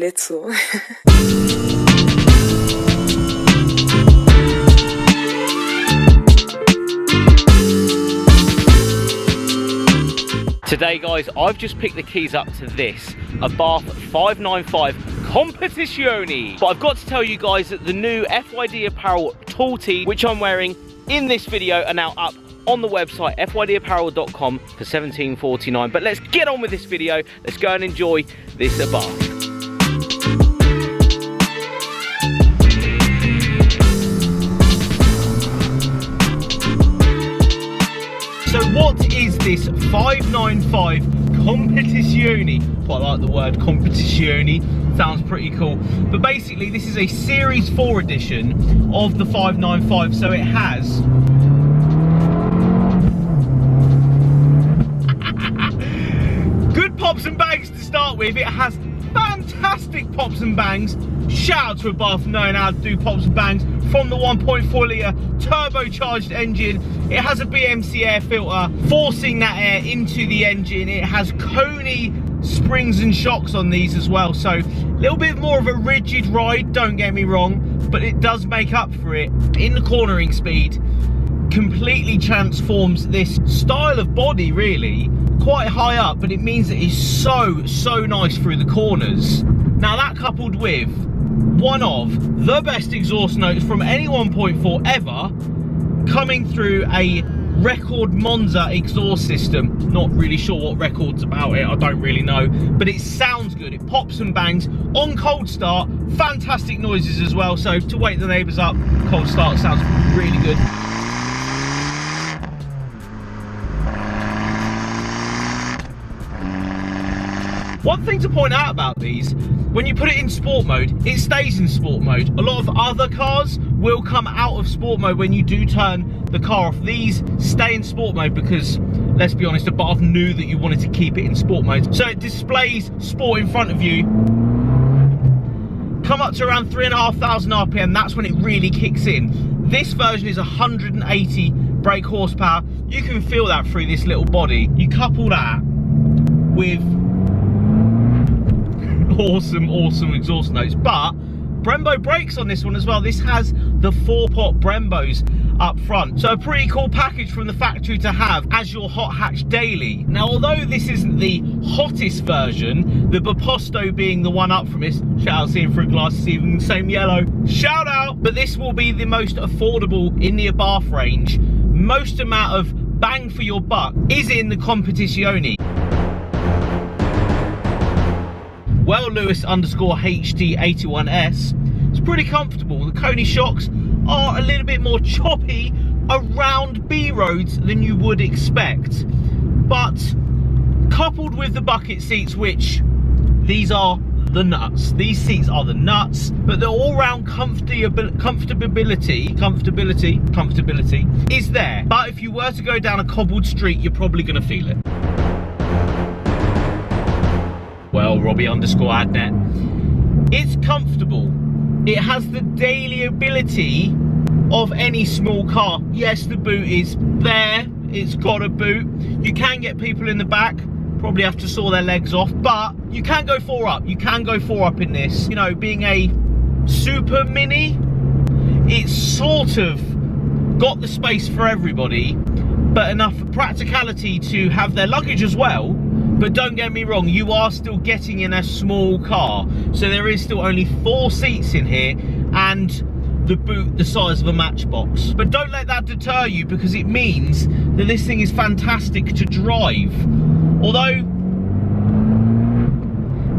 little. Today guys, I've just picked the keys up to this Abarth 595 Comfortability. But I've got to tell you guys that the new FYD Apparel tall tee, which I'm wearing in this video, are now up on the website fydapparel.com for $17.49. But let's get on with this video. Let's go and enjoy this Abarth. So what is this 595 Comfortability? Quite like the word Comfortability, sounds pretty cool. But basically this is a Series 4 edition of the 595, so it has good pops and bangs to start with. It has fantastic pops and bangs. Shout out to Abarth knowing how to do pops and bangs from the 1.4 litre turbocharged engine. It has a BMC air filter forcing that air into the engine. It has Coney springs and shocks on these as well, so a little bit more of a rigid ride, don't get me wrong, but it does make up for it in the cornering speed. Completely transforms this style of body, really. Quite high up, but it means that it's so nice through the corners. Now that coupled with one of the best exhaust notes from any 1.4 ever, coming through a record Monza exhaust system. Not really sure what record's about it, I don't really know, but it sounds good. It pops and bangs on cold start. Fantastic noises as well, so to wake the neighbours up, cold start sounds really good. One thing to point out about these, when you put it in sport mode, it stays in sport mode. A lot of other cars will come out of sport mode when you do turn the car off. These stay in sport mode because, let's be honest, Abarth knew that you wanted to keep it in sport mode. So it displays sport in front of you. Come up to around 3,500 RPM, that's when it really kicks in. This version is 180 brake horsepower. You can feel that through this little body. You couple that with awesome exhaust notes, but Brembo brakes on this one as well. This has the 4-pot Brembos up front, so a pretty cool package from the factory to have as your hot hatch daily. Now although this isn't the hottest version, the Baposto being the one up from this, shout out seeing through glasses, even the same yellow, shout out, but this will be the most affordable in the Abarth range. Most amount of bang for your buck is in the Comfortability. Well, Lewis _HD81S, it's pretty comfortable. The Coney shocks are a little bit more choppy around B roads than you would expect, but coupled with the bucket seats, which these are the nuts. These seats are the nuts, but the all-round comfortability is there. But if you were to go down a cobbled street, you're probably going to feel it. Well, Robbie _Adnet. It's comfortable. It has the daily ability of any small car. Yes, the boot is there. It's got a boot. You can get people in the back. Probably have to saw their legs off, but you can go 4 up. You can go 4 up in this. You know, being a super mini, it's sort of got the space for everybody, but enough practicality to have their luggage as well. But don't get me wrong, you are still getting in a small car. So there is still only 4 seats in here and the boot the size of a matchbox. But don't let that deter you, because it means that this thing is fantastic to drive. Although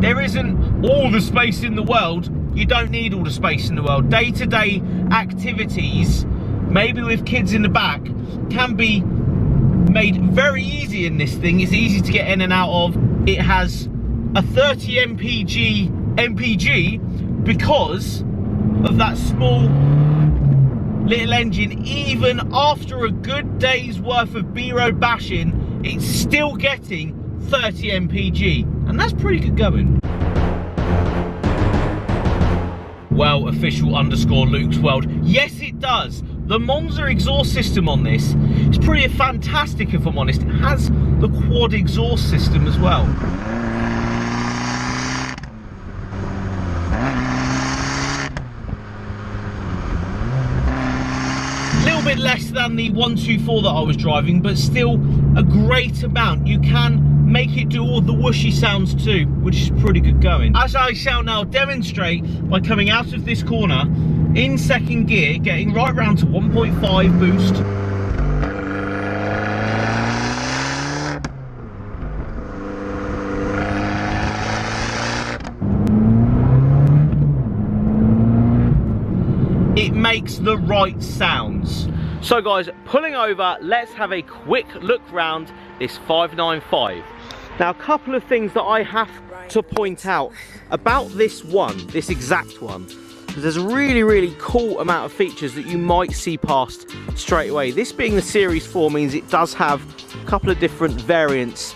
there isn't all the space in the world, you don't need all the space in the world. Day-to-day activities, maybe with kids in the back, can be made very easy in this thing. It's easy to get in and out of. It has a 30 mpg because of that small little engine. Even after a good day's worth of B-road bashing, it's still getting 30 mpg, and that's pretty good going. Well, official _Luke's World, yes it does. The Monza exhaust system on this is pretty fantastic, if I'm honest. It has the quad exhaust system as well. bit less than the 124 that I was driving, but still a great amount. You can make it do all the whooshy sounds too, which is pretty good going. As I shall now demonstrate by coming out of this corner in second gear, getting right round to 1.5 boost. It makes the right sounds. So guys, pulling over, let's have a quick look round this 595. Now, a couple of things that I have to point out about this one, this exact one, because there's a really cool amount of features that you might see past straight away. This being the Series 4 means it does have a couple of different variants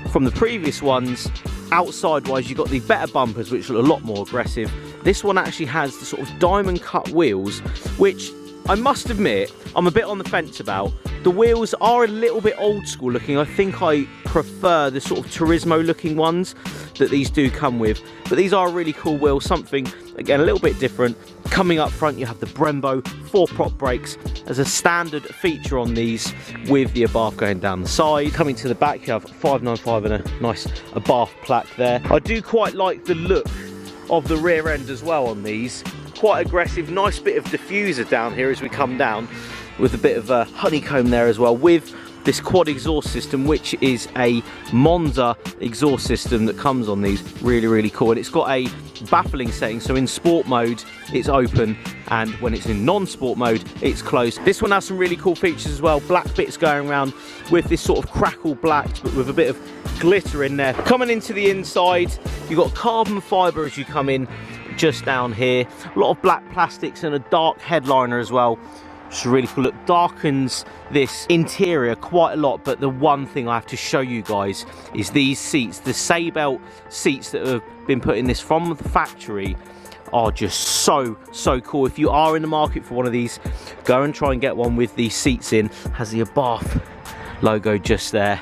from the previous ones. Outside wise, you've got the better bumpers, which look a lot more aggressive. This one actually has the sort of diamond cut wheels, which I must admit I'm a bit on the fence about. The wheels are a little bit old school looking. I think I prefer the sort of Turismo looking ones that these do come with, but these are a really cool wheels, something again a little bit different. Coming up front, you have the Brembo 4-prop brakes as a standard feature on these, with the Abarth going down the side. Coming to the back, you have 595 and a nice Abarth plaque there. I do quite like the look of the rear end as well on these. Quite aggressive, nice bit of diffuser down here as we come down, with a bit of a honeycomb there as well, with this quad exhaust system, which is a Monza exhaust system that comes on these. Really cool. And it's got a baffling setting, so in sport mode it's open, and when it's in non-sport mode it's closed. This one has some really cool features as well. Black bits going around with this sort of crackle black, but with a bit of glitter in there. Coming into the inside, you've got carbon fibre as you come in just down here. A lot of black plastics and a dark headliner as well. It's really cool. Look, darkens this interior quite a lot, but the one thing I have to show you guys is these seats. The Saybelt seats that have been put in this from the factory are just so cool. If you are in the market for one of these, go and try and get one with these seats in. Has the Abarth logo just there,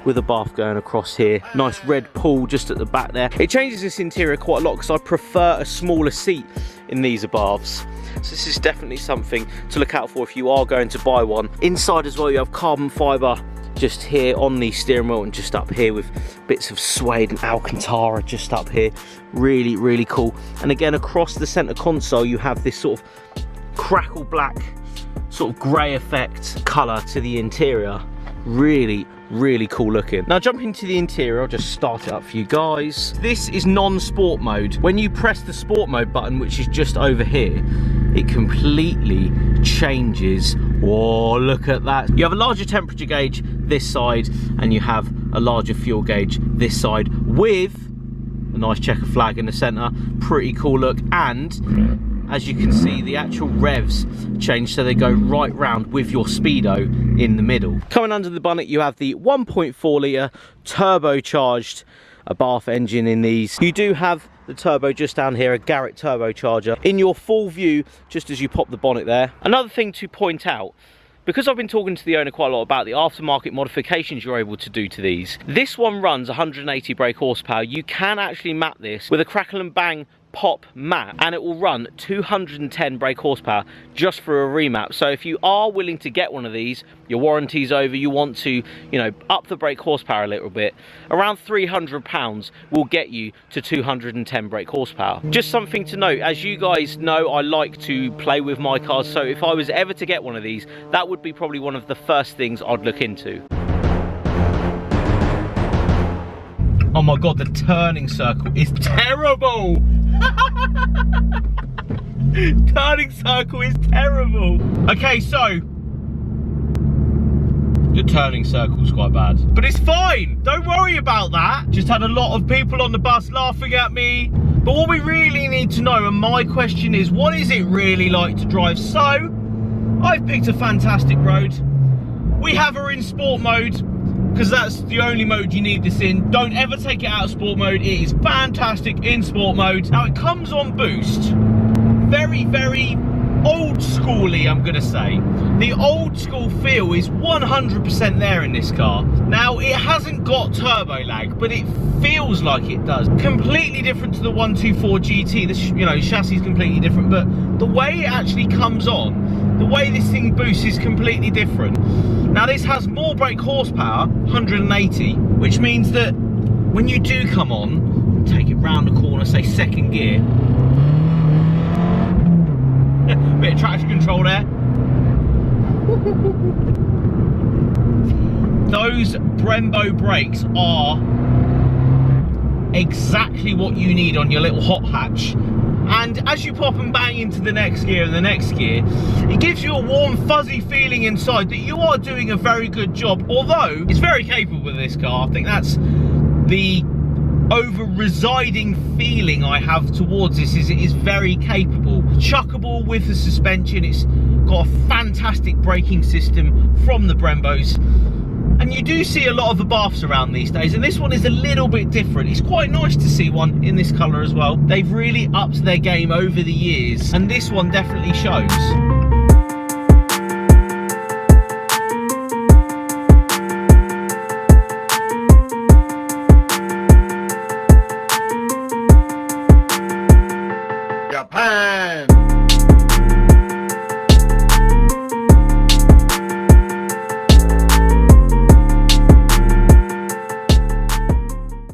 with a Abarth going across here. Nice red pull just at the back there. It changes this interior quite a lot because I prefer a smaller seat in these Abarths. So this is definitely something to look out for if you are going to buy one. Inside as well, you have carbon fibre just here on the steering wheel, and just up here with bits of suede and Alcantara just up here. Really cool. And again, across the centre console, you have this sort of crackle black, sort of grey effect colour to the interior. Really cool looking. Now, jumping into the interior, I'll just start it up for you guys. This is non-sport mode. When you press the sport mode button, which is just over here, it completely changes. Whoa, look at that. You have a larger temperature gauge this side, and you have a larger fuel gauge this side, with a nice checker flag in the center. Pretty cool look. And as you can see, the actual revs change, so they go right round with your speedo in the middle. Coming under the bonnet, you have the 1.4 litre turbocharged Abarth engine in these. You do have the turbo just down here, a Garrett turbocharger in your full view just as you pop the bonnet there. Another thing to point out, because I've been talking to the owner quite a lot about the aftermarket modifications you're able to do to these. This one runs 180 brake horsepower. You can actually map this with a Crackle and Bang pop map, and it will run 210 brake horsepower just for a remap. So if you are willing to get one of these, your warranty's over, you want to, you know, up the brake horsepower a little bit, around £300 will get you to 210 brake horsepower. Just something to note, as you guys know, I like to play with my cars, so if I was ever to get one of these, that would be probably one of the first things I'd look into. Oh my god, the turning circle is terrible! Turning circle is terrible. Okay, so the turning circle's quite bad, but it's fine. Don't worry about that. Just had a lot of people on the bus laughing at me. But what we really need to know, and my question is, what is it really like to drive? So I've picked a fantastic road. We have her in sport mode, because that's the only mode you need this in. Don't ever take it out of sport mode. It is fantastic in sport mode. Now, it comes on boost. Very old school schooly, I'm gonna say. The old school feel is 100% there in this car. Now, it hasn't got turbo lag, but it feels like it does. Completely different to the 124 GT. This, you know, chassis is completely different, but the way it actually comes on, the way this thing boosts is completely different. Now, this has more brake horsepower, 180, which means that when you do come on, take it round the corner, say second gear, bit of traction control there. Those Brembo brakes are exactly what you need on your little hot hatch. And as you pop and bang into the next gear and the next gear, it gives you a warm, fuzzy feeling inside that you are doing a very good job. Although, it's very capable with this car. I think that's the over-residing feeling I have towards this, is it is very capable. Chuckable with the suspension. It's got a fantastic braking system from the Brembos. And you do see a lot of Abarths around these days, and this one is a little bit different. It's quite nice to see one in this colour as well. They've really upped their game over the years, and this one definitely shows. Japan.